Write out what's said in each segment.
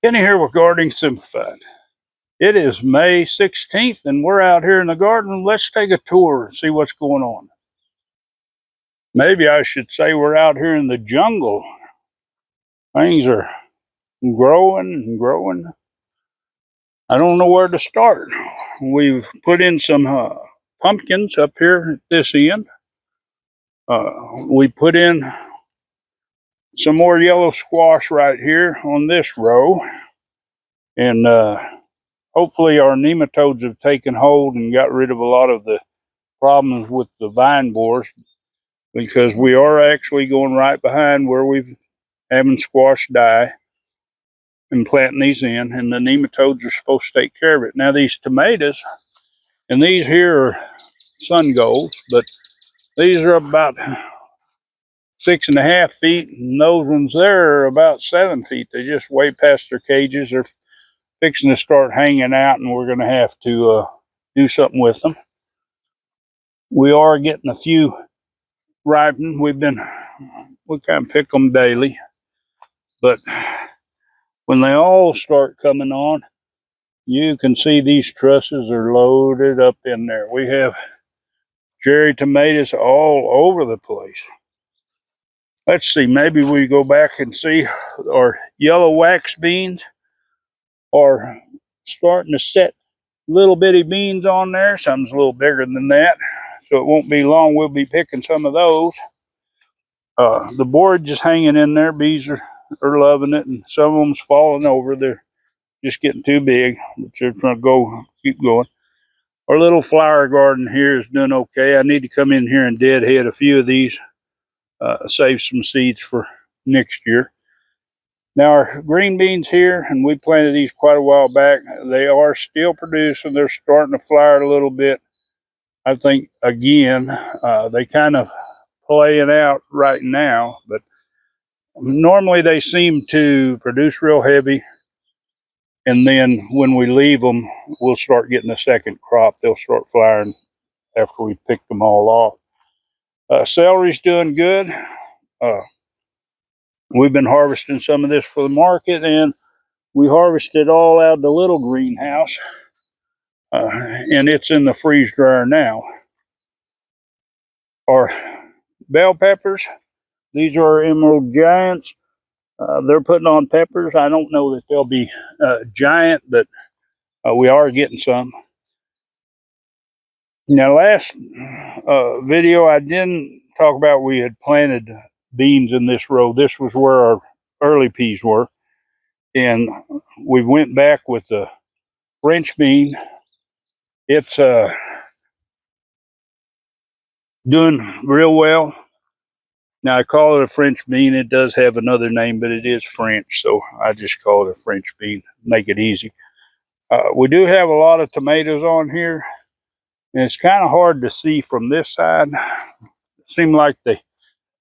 Kenny here with Gardening Simplified. It is May 16th and we're out here in the garden. Let's take a tour and see what's going on. Maybe I should say we're out here in the jungle. Things are growing and growing. I don't know where to start. We've put in some pumpkins up here at this end. We put in some more yellow squash right here on this row. And hopefully our nematodes have taken hold and got rid of a lot of the problems with the vine borers, because we are actually going right behind where we've having squash die and planting these in, and the nematodes are supposed to take care of it. Now these tomatoes, and these here are sun golds, but these are about 6.5 feet, and those ones there are about 7 feet. They just way past their cages. They're fixing to start hanging out, and we're going to have to do something with them. We are getting a few ripen. We kind of pick them daily, but when they all start coming on, you can see these trusses are loaded up in there. We have cherry tomatoes all over the place. Let's see, maybe we go back and see our yellow wax beans are starting to set little bitty beans on there. Some's a little bigger than that, so it won't be long we'll be picking some of those. The board just hanging in there. Bees are loving it, and some of them's falling over. They're just getting too big, but they're trying to keep going. Our little flower garden here is doing okay. I need to come in here and deadhead a few of these, save some seeds for next year. Now our green beans here, and we planted these quite a while back, they are still producing. They're starting to flower a little bit. I think, again, they kind of playing out right now, but normally they seem to produce real heavy, and then when we leave them, we'll start getting a second crop. They'll start flowering after we pick them all off. Celery's doing good. We've been harvesting some of this for the market, and we harvested all out of the little greenhouse, and it's in the freeze dryer now. Our bell peppers, these are Emerald Giants. They're putting on peppers. I don't know that they'll be giant, but we are getting some. Now, last video I didn't talk about, we had planted beans in this row. This was where our early peas were, and we went back with the French bean. It's doing real well. Now, I call it a French bean. It does have another name, but it is French, so I just call it a French bean, make it easy. We do have a lot of tomatoes on here, and it's kind of hard to see from this side. It seems like they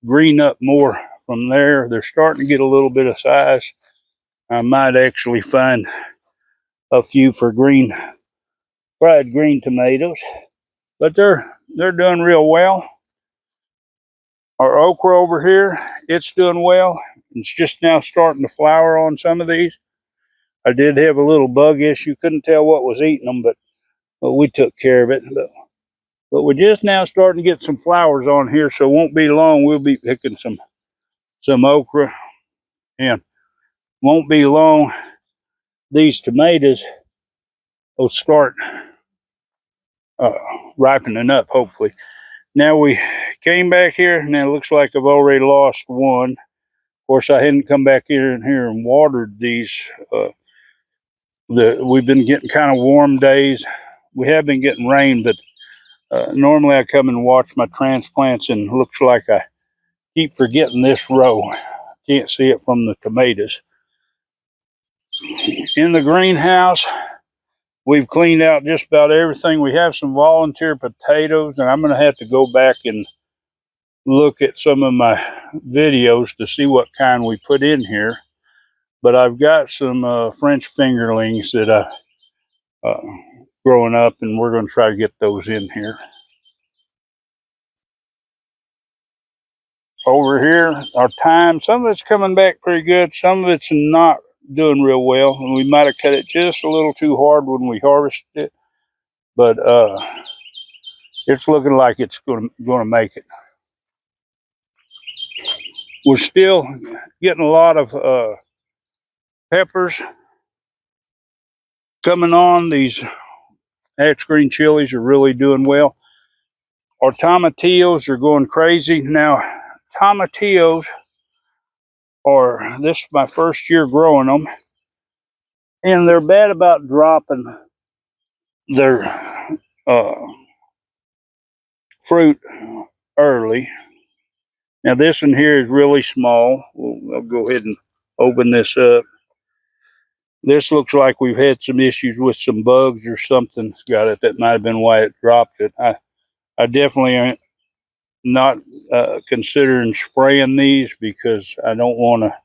green up more from there. They're starting to get a little bit of size. I might actually find a few for fried green tomatoes, but they're doing real well. Our okra over here, it's doing well. It's just now starting to flower on some of these. I did have a little bug issue. Couldn't tell what was eating them, but we took care of it. But we're just now starting to get some flowers on here, so it won't be long. We'll be picking some okra, and won't be long these tomatoes will start ripening up, hopefully. Now we came back here, and it looks like I've already lost one. Of course, I hadn't come back here and watered these. We've been getting kind of warm days. We have been getting rain, but normally I come and watch my transplants, and it looks like I keep forgetting this row. Can't see it from the tomatoes. In the greenhouse, we've cleaned out just about everything. We have some volunteer potatoes, and I'm going to have to go back and look at some of my videos to see what kind we put in here. But I've got some French fingerlings that I growing up, and we're going to try to get those in here. Over here, our thyme, some of it's coming back pretty good. Some of it's not doing real well, and we might have cut it just a little too hard when we harvested it, but it's looking like it's going to make it. We're still getting a lot of peppers coming on. These hatch green chilies are really doing well. Our tomatillos are going crazy. Now, tomatillos this is my first year growing them, and they're bad about dropping their fruit early. Now, this one here is really small. I'll go ahead and open this up. This looks like we've had some issues with some bugs or something got it. That might have been why it dropped it. I definitely am not considering spraying these because I don't want to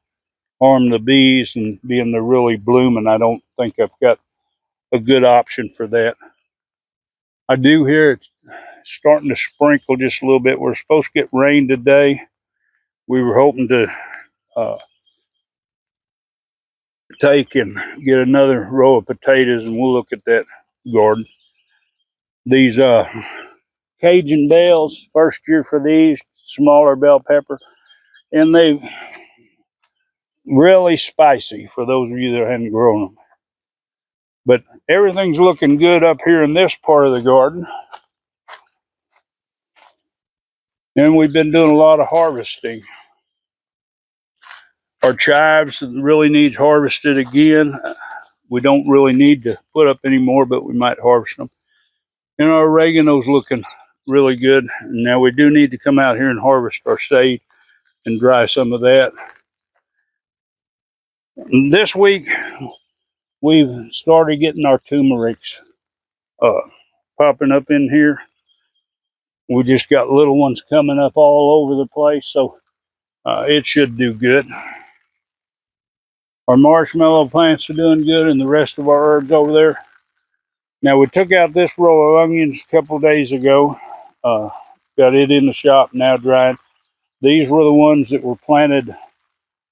harm the bees, and being they're really blooming, I don't think I've got a good option for that. I do hear it's starting to sprinkle just a little bit. We're supposed to get rain today. We were hoping to take and get another row of potatoes, and we'll look at that garden. These Cajun bells, first year for these, smaller bell pepper, and they really spicy for those of you that hadn't grown them. But everything's looking good up here in this part of the garden. And we've been doing a lot of harvesting. Our chives really needs harvested again. We don't really need to put up any more, but we might harvest them. And our oregano's looking really good. Now we do need to come out here and harvest our sage and dry some of that. And this week, we've started getting our turmerics popping up in here. We just got little ones coming up all over the place, so it should do good. Our marshmallow plants are doing good, and the rest of our herbs over there. Now, we took out this row of onions a couple days ago. Got it in the shop, now dried. These were the ones that were planted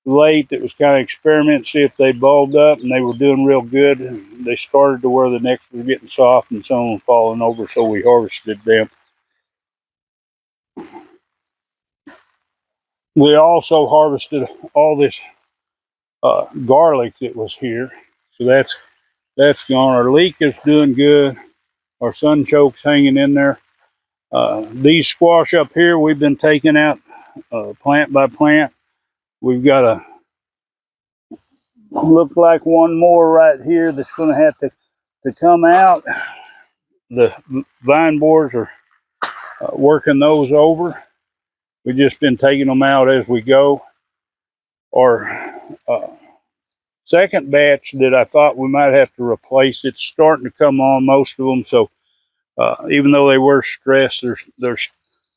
late. That was kind of experiment, see if they bulbed up, and they were doing real good. They started to where the necks were getting soft and some of them falling over, so we harvested them. We also harvested all this garlic that was here, so that's gone. Our leek is doing good. Our sunchoke's hanging in there. These squash up here, we've been taking out plant by plant. We've got a look like one more right here that's going to have to come out. The vine borers are working those over. We've just been taking them out as we go. Our second batch that I thought we might have to replace, it's starting to come on, most of them. So even though they were stressed, they're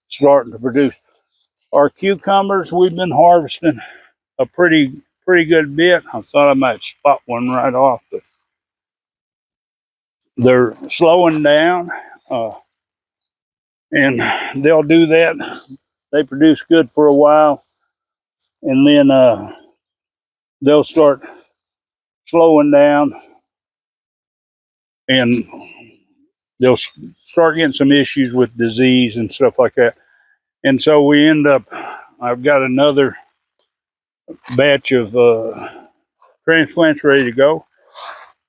starting to produce. Our cucumbers, we've been harvesting a pretty good bit. I thought I might spot one right off, but they're slowing down, and they'll do that. They produce good for a while, and then they'll start slowing down, and they'll start getting some issues with disease and stuff like that. And so we end up, I've got another batch of transplants ready to go.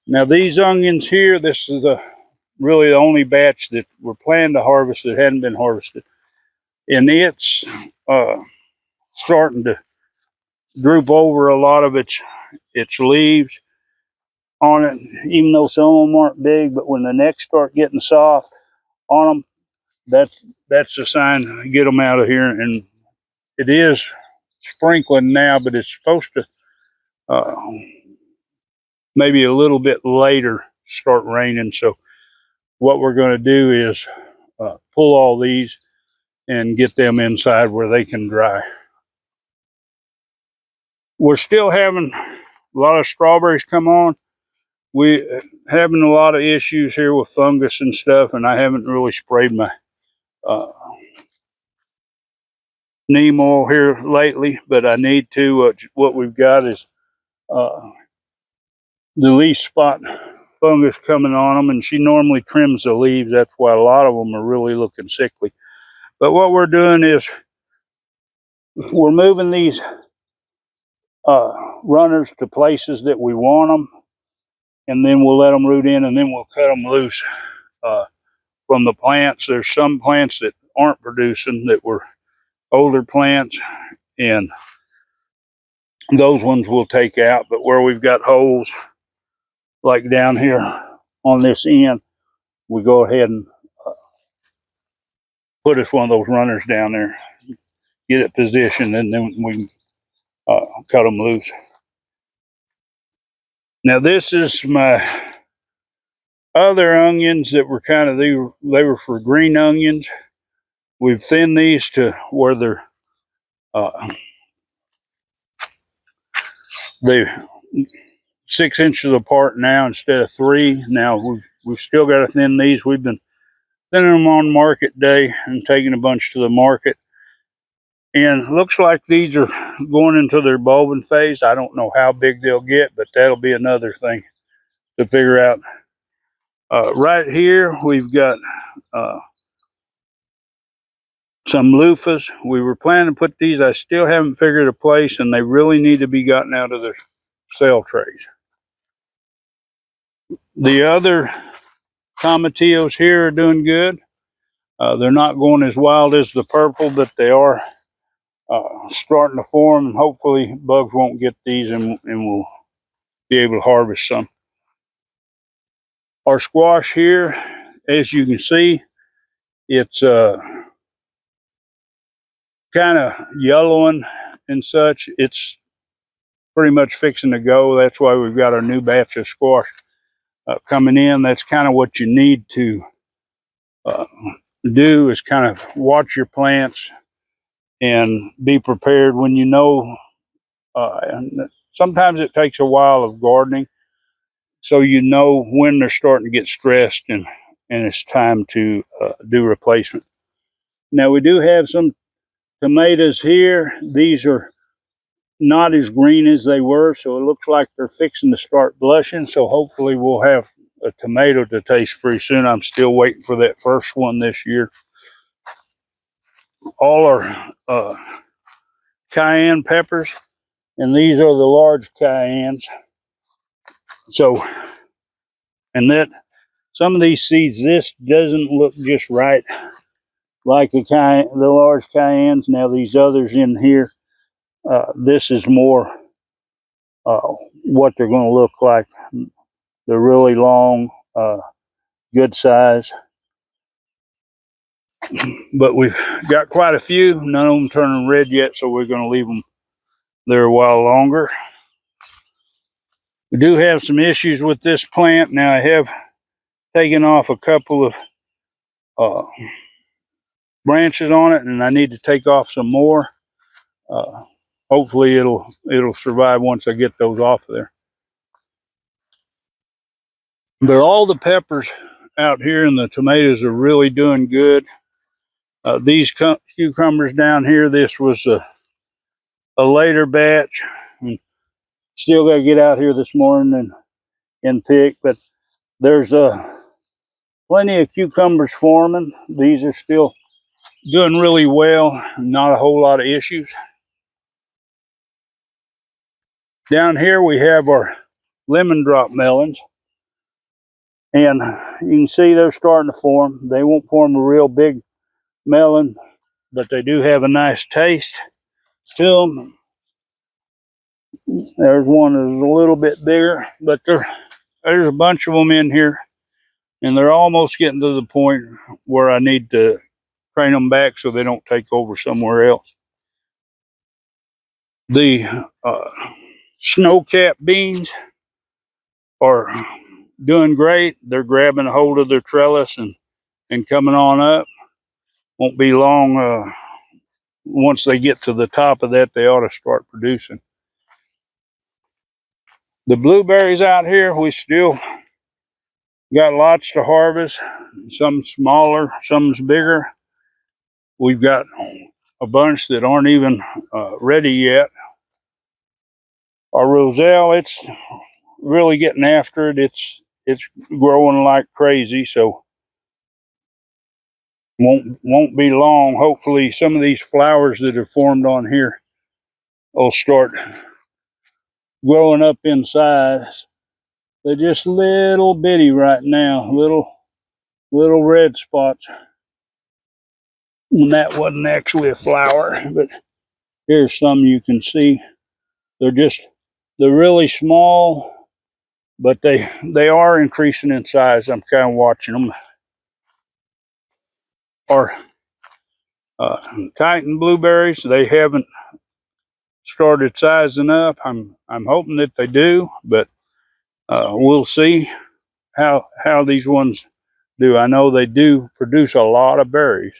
Now these onions here, this is really the only batch that we're planning to harvest that hadn't been harvested. And it's starting to droop over a lot of its leaves on it, even though some of them aren't big. But when the necks start getting soft on them, that's a sign to get them out of here. And it is sprinkling now, but it's supposed to maybe a little bit later start raining. So what we're going to do is pull all these and get them inside where they can dry. We're still having a lot of strawberries come on. We're having a lot of issues here with fungus and stuff, and I haven't really sprayed my neem oil here lately, but I need to. What we've got is the leaf spot fungus coming on them, and she normally trims the leaves. That's why a lot of them are really looking sickly. But what we're doing is we're moving these runners to places that we want them, and then we'll let them root in, and then we'll cut them loose from the plants. There's some plants that aren't producing, that were older plants, and those ones we'll take out. But where we've got holes, like down here on this end, we go ahead and put us one of those runners down there, get it positioned, and then we cut them loose. Now this is my other onions that were kind of, they were for green onions. We've thinned these to where they're 6 inches apart now instead of 3. Now we've still got to thin these. We've been thinning them on market day and taking a bunch to the market. And looks like these are going into their bulbing phase. I don't know how big they'll get, but that'll be another thing to figure out. Right here, we've got some loofahs. We were planning to put these. I still haven't figured a place, and they really need to be gotten out of their cell trays. The other tomatillos here are doing good. They're not going as wild as the purple, but they are starting to form, and hopefully bugs won't get these, and we'll be able to harvest some. Our squash here, as you can see, it's kind of yellowing and such. It's pretty much fixing to go. That's why we've got our new batch of squash coming in. That's kind of what you need to do, is kind of watch your plants and be prepared when you know. And sometimes it takes a while of gardening, so you know when they're starting to get stressed, and it's time to do replacement. Now we do have some tomatoes here. These are not as green as they were, so it looks like they're fixing to start blushing. So hopefully we'll have a tomato to taste pretty soon. I'm still waiting for that first one this year. All our cayenne peppers, and these are the large cayennes. So, and that some of these seeds, this doesn't look just right like the large cayennes. Now these others in here, this is more what they're going to look like. They're really long, good size. But we've got quite a few. None of them turning red yet, so we're going to leave them there a while longer. We do have some issues with this plant. Now I have taken off a couple of branches on it, and I need to take off some more. Hopefully it'll survive once I get those off of there. But all the peppers out here and the tomatoes are really doing good. These cucumbers down here, this was a later batch. And still got to get out here this morning and pick, but there's plenty of cucumbers forming. These are still doing really well, not a whole lot of issues. Down here we have our lemon drop melons, and you can see they're starting to form. They won't form a real big melon, but they do have a nice taste to them. There's one that's a little bit bigger, but there's a bunch of them in here, and they're almost getting to the point where I need to train them back so they don't take over somewhere else. The snow-cap beans are doing great. They're grabbing a hold of their trellis and coming on up. Won't be long. Once they get to the top of that, they ought to start producing. The blueberries out here, we still got lots to harvest. Some smaller, some's bigger. We've got a bunch that aren't even ready yet. Our roselle, it's really getting after it. It's growing like crazy, so won't be long. Hopefully, some of these flowers that have formed on here will start growing up in size. They're just little bitty right now, little red spots. And that wasn't actually a flower, but here's some you can see. They're really small, but they are increasing in size. I'm kind of watching them. Our Titan blueberries, they haven't started sizing up. I'm hoping that they do, but we'll see how these ones do. I know they do produce a lot of berries.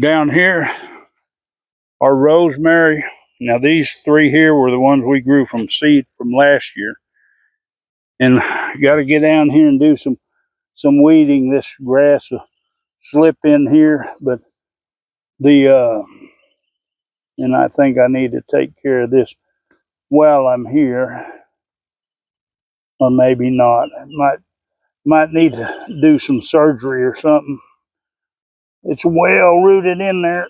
Down here, our rosemary. Now these three here were the ones we grew from seed from last year, and got to get down here and do some weeding. This grass will slip in here, but and I think I need to take care of this while I'm here, or maybe not. Might need to do some surgery or something. It's well rooted in there.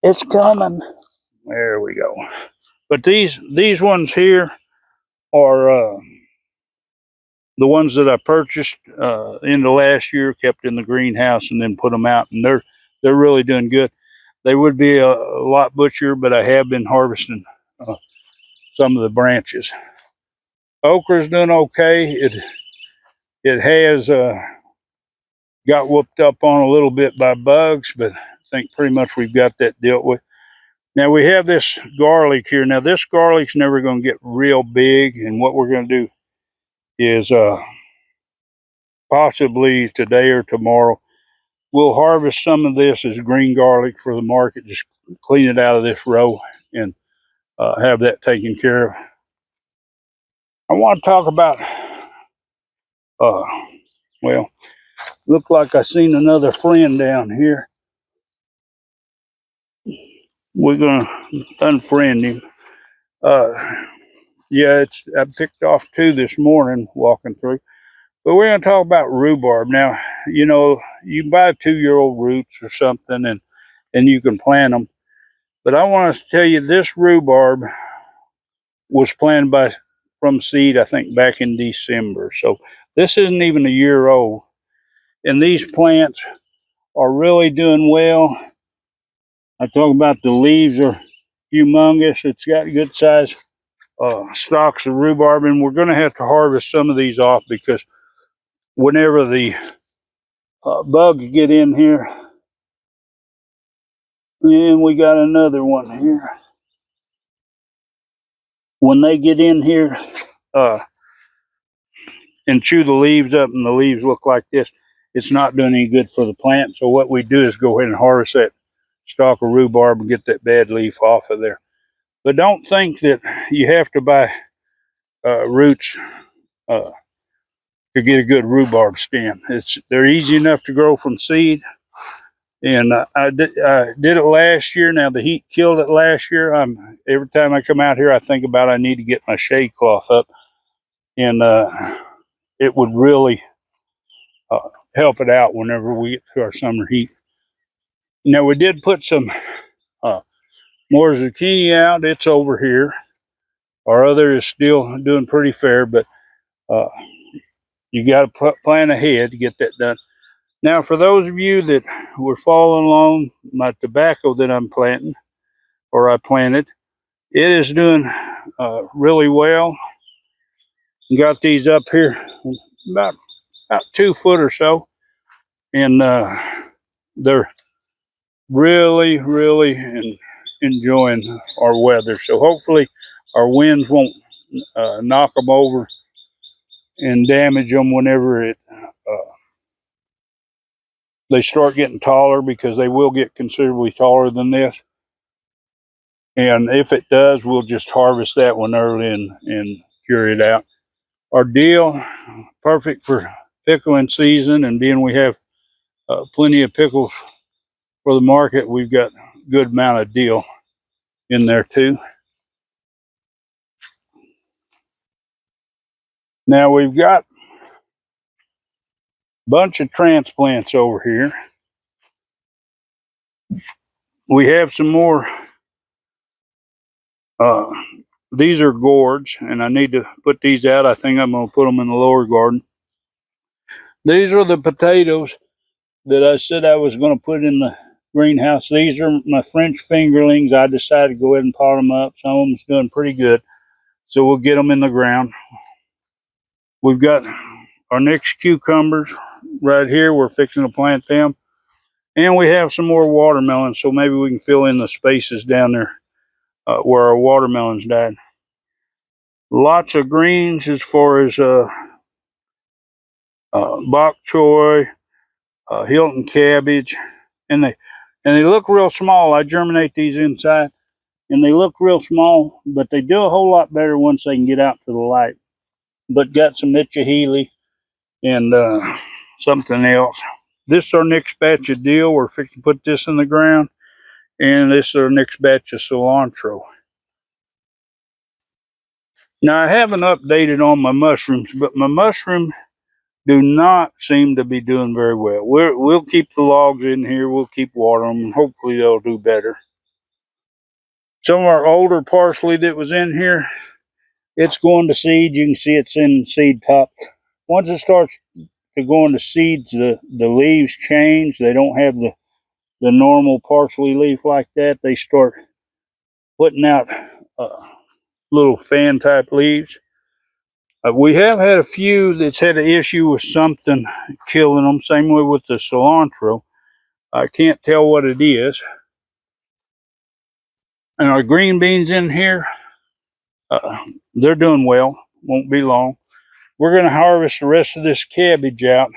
It's coming. There we go. But these ones here are the ones that I purchased in the last year, kept in the greenhouse, and then put them out, and they're really doing good. They would be a lot butcher, but I have been harvesting some of the branches. Okra's doing okay. It has got whooped up on a little bit by bugs, but I think pretty much we've got that dealt with. Now we have this garlic here. Now this garlic's never going to get real big, and what we're going to do is possibly today or tomorrow, we'll harvest some of this as green garlic for the market. Just clean it out of this row and have that taken care of. I want to talk about, well, look like I seen another friend down here. We're gonna unfriend him. Yeah, I picked off two this morning walking through. But we're gonna talk about rhubarb. Now, you know, you can buy 2-year-old roots or something and you can plant them. But I want to tell you, this rhubarb was planted from seed, I think, back in December. So this isn't even a year old. And these plants are really doing well. I talk about the leaves are humongous. It's got good size stalks of rhubarb, and we're going to have to harvest some of these off because whenever the bugs get in here, and we got another one here. When they get in here and chew the leaves up, and the leaves look like this, it's not doing any good for the plant. So what we do is go ahead and harvest that stalk of rhubarb and get that bad leaf off of there. But don't think that you have to buy roots to get a good rhubarb stem. They're easy enough to grow from seed. And I did it last year. Now the heat killed it last year. Every time I come out here, I think about I need to get my shade cloth up, and it would really help it out whenever we get to our summer heat. Now we did put some more zucchini out. It's over here. Our other is still doing pretty fair, but you got to plan ahead to get that done. Now, for those of you that were following along, my tobacco that I'm planting, or I planted, it is doing really well. Got these up here about 2 foot or so, and they're really enjoying our weather. So hopefully our winds won't knock them over and damage them whenever they start getting taller, because they will get considerably taller than this. And if it does, we'll just harvest that one early and cure it out. Our dill, perfect for pickling season, and being we have plenty of pickles for the market, we've got a good amount of dill. in there too. Now we've got a bunch of transplants over here. We have some more. These are gourds, and I need to put these out. I think I'm going to put them in the lower garden. These are the potatoes that I said I was going to put in the greenhouse. These are my French fingerlings. I decided to go ahead and pot them up. Some of them's doing pretty good. So we'll get them in the ground. We've got our next cucumbers right here. We're fixing to plant them. And we have some more watermelons, so maybe we can fill in the spaces down there where our watermelons died. Lots of greens as far as bok choy, Hilton cabbage, and they look real small. I germinate these inside, and they look real small, but they do a whole lot better once they can get out to the light. But got some Mitchahili and something else. This is our next batch of dill. We're fixing to put this in the ground, and this is our next batch of cilantro. Now I haven't updated on my mushrooms, but my mushrooms do not seem to be doing very well. We'll keep the logs in here. We'll keep watering them, and hopefully they'll do better. Some of our older parsley that was in here, it's going to seed. You can see it's in seed top. Once it starts to go into seeds, the leaves change. They don't have the normal parsley leaf like that. They start putting out little fan type leaves. We have had a few that's had an issue with something killing them. Same way with the cilantro. I can't tell what it is. And our green beans in here, they're doing well. Won't be long. We're going to harvest the rest of this cabbage out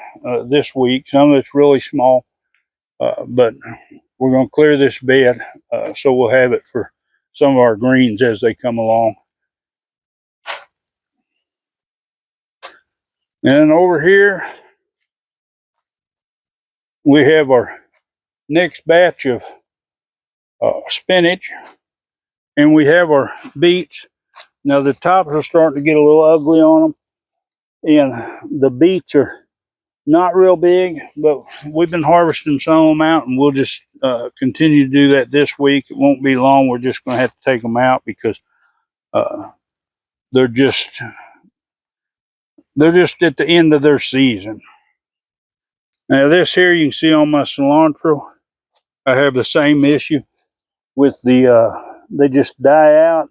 this week. Some of it's really small, but we're going to clear this bed so we'll have it for some of our greens as they come along. And over here, we have our next batch of spinach, and we have our beets. Now the tops are starting to get a little ugly on them, and the beets are not real big, but we've been harvesting some of them out, and we'll just continue to do that this week. It won't be long. We're just going to have to take them out because they're just at the end of their season. Now this here, you can see on my cilantro, I have the same issue with the they just die out.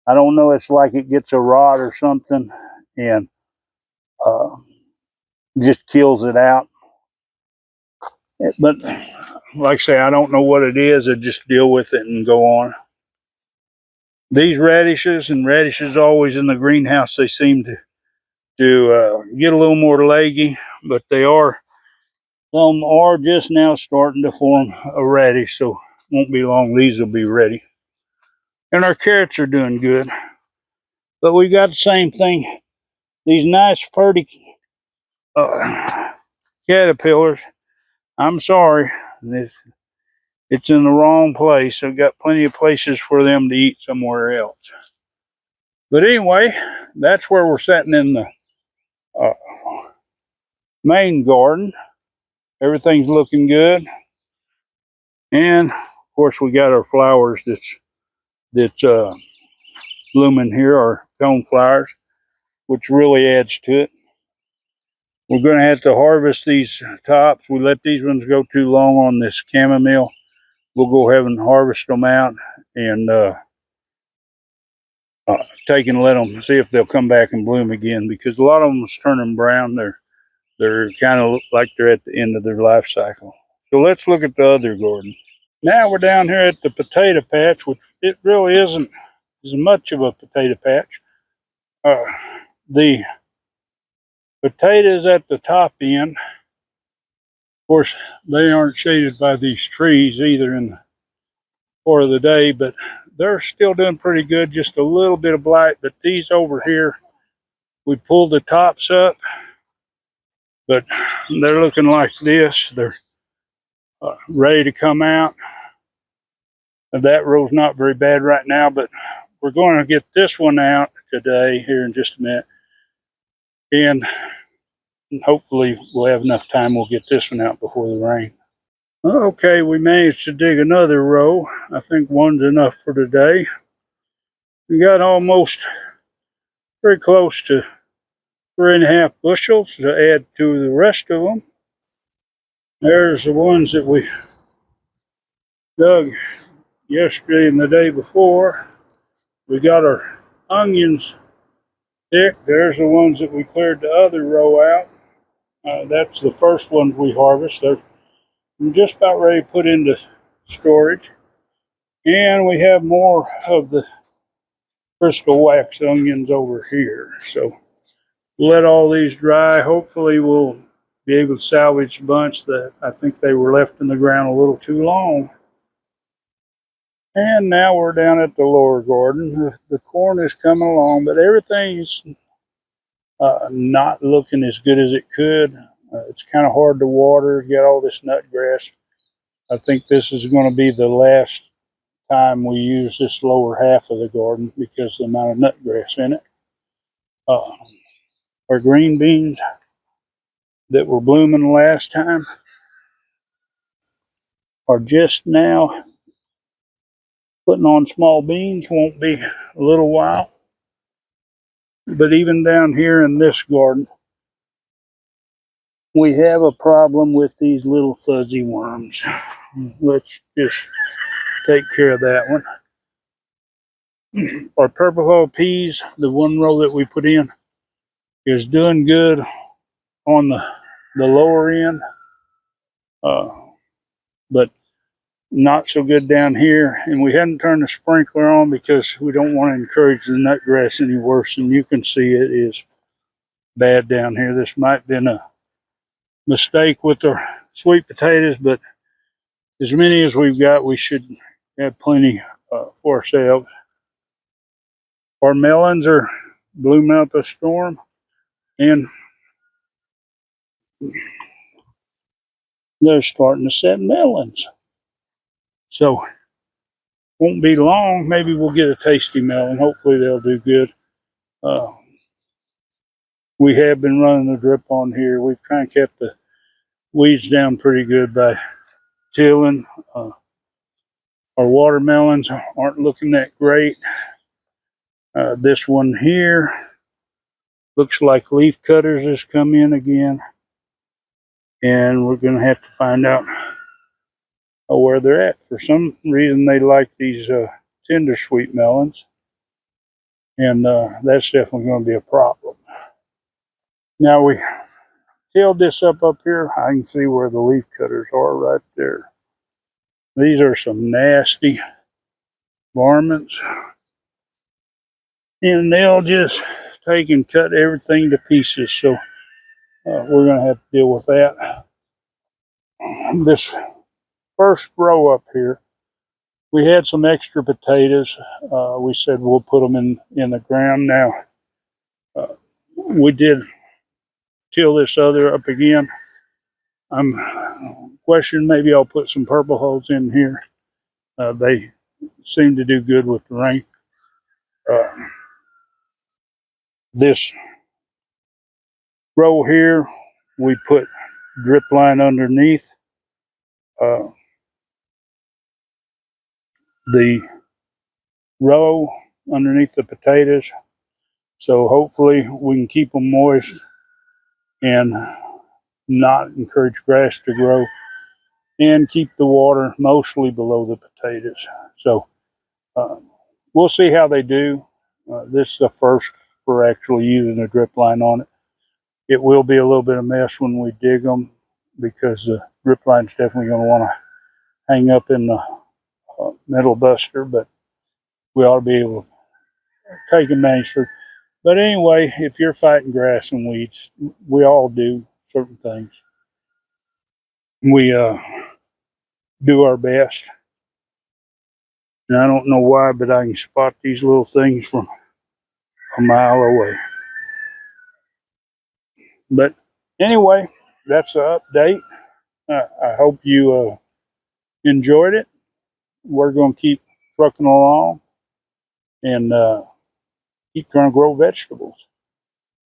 I don't know, it's like it gets a rot or something, and just kills it out. But like I say, I don't know what it is. I just deal with it and go on. These radishes, and radishes always in the greenhouse, they seem to get a little more leggy, but some are just now starting to form a radish, so won't be long. These will be ready. And our carrots are doing good. But we got the same thing. These nice, pretty caterpillars. I'm sorry. It's in the wrong place. I've got plenty of places for them to eat somewhere else. But anyway, that's where we're sitting in the main garden. Everything's looking good. And of course we got our flowers that's blooming here, our cone flowers, which really adds to it. We're going to have to harvest these tops. We let these ones go too long on this chamomile. We'll go ahead and harvest them out and take and let them see if they'll come back and bloom again, because a lot of them is turning brown. They're kind of like they're at the end of their life cycle. So let's look at the other garden. Now we're down here at the potato patch, which it really isn't as much of a potato patch. The potatoes at the top end, of course, they aren't shaded by these trees either in the part of the day, but they're still doing pretty good. Just a little bit of blight. But these over here, we pulled the tops up, but they're looking like this. They're ready to come out. That row's not very bad right now, but we're going to get this one out today here in just a minute. And hopefully we'll have enough time, we'll get this one out before the rain. Okay, we managed to dig another row. I think one's enough for today. We got almost very close to 3.5 bushels to add to the rest of them. There's the ones that we dug yesterday and the day before. We got our onions thick. There's the ones that we cleared the other row out. That's the first ones we harvest. They're just about ready to put into storage. And we have more of the crystal wax onions over here. So let all these dry. Hopefully we'll be able to salvage a bunch that I think they were left in the ground a little too long. And now we're down at the lower garden. The corn is coming along, but everything's not looking as good as it could. It's kind of hard to water. Got all this nut grass. I think this is going to be the last time we use this lower half of the garden because of the amount of nut grass in it. Our green beans that were blooming last time are just now putting on small beans. Won't be a little while. But even down here in this garden, we have a problem with these little fuzzy worms. Let's just take care of that one. Our purple hull peas, the one row that we put in, is doing good on the lower end, but not so good down here. And we hadn't turned the sprinkler on because we don't want to encourage the nut grass any worse. And you can see it is bad down here. This might have been a mistake with our sweet potatoes, but as many as we've got, we should have plenty for ourselves. Our melons are blooming up a storm, and they're starting to set melons. So won't be long. Maybe we'll get a tasty melon. Hopefully they'll do good. We have been running the drip on here. We've kind of kept the weeds down pretty good by tilling. Our watermelons aren't looking that great. This one here looks like leaf cutters has come in again. And we're going to have to find out where they're at. For some reason, they like these tender sweet melons. And that's definitely going to be a problem. Now we tilled this up here. I can see where the leaf cutters are right there. These are some nasty varmints. And they'll just take and cut everything to pieces. So we're going to have to deal with that. This first row up here, we had some extra potatoes. We said we'll put them in the ground. Now, we did till this other up again. I'm questioning maybe I'll put some purple hulls in here. They seem to do good with the rain. This row here, we put drip line underneath. The row underneath the potatoes. So hopefully we can keep them moist and not encourage grass to grow and keep the water mostly below the potatoes. So we'll see how they do. This is the first for actually using a drip line on it. It will be a little bit of a mess when we dig them because the drip line is definitely going to want to hang up in the metal buster, but we ought to be able to take advantage of it. But anyway, if you're fighting grass and weeds, we all do certain things. We do our best. And I don't know why, but I can spot these little things from a mile away. But anyway, that's the update. I hope you enjoyed it. we're going to keep trucking along and keep trying to grow vegetables.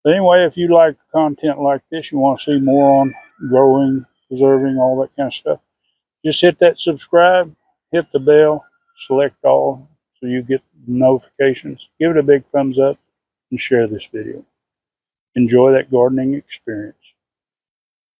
But anyway, if you like content like this, you want to see more on growing, preserving, all that kind of stuff, just hit that subscribe, hit the bell, select all so you get notifications. Give it a big thumbs up and share this video. Enjoy that gardening experience.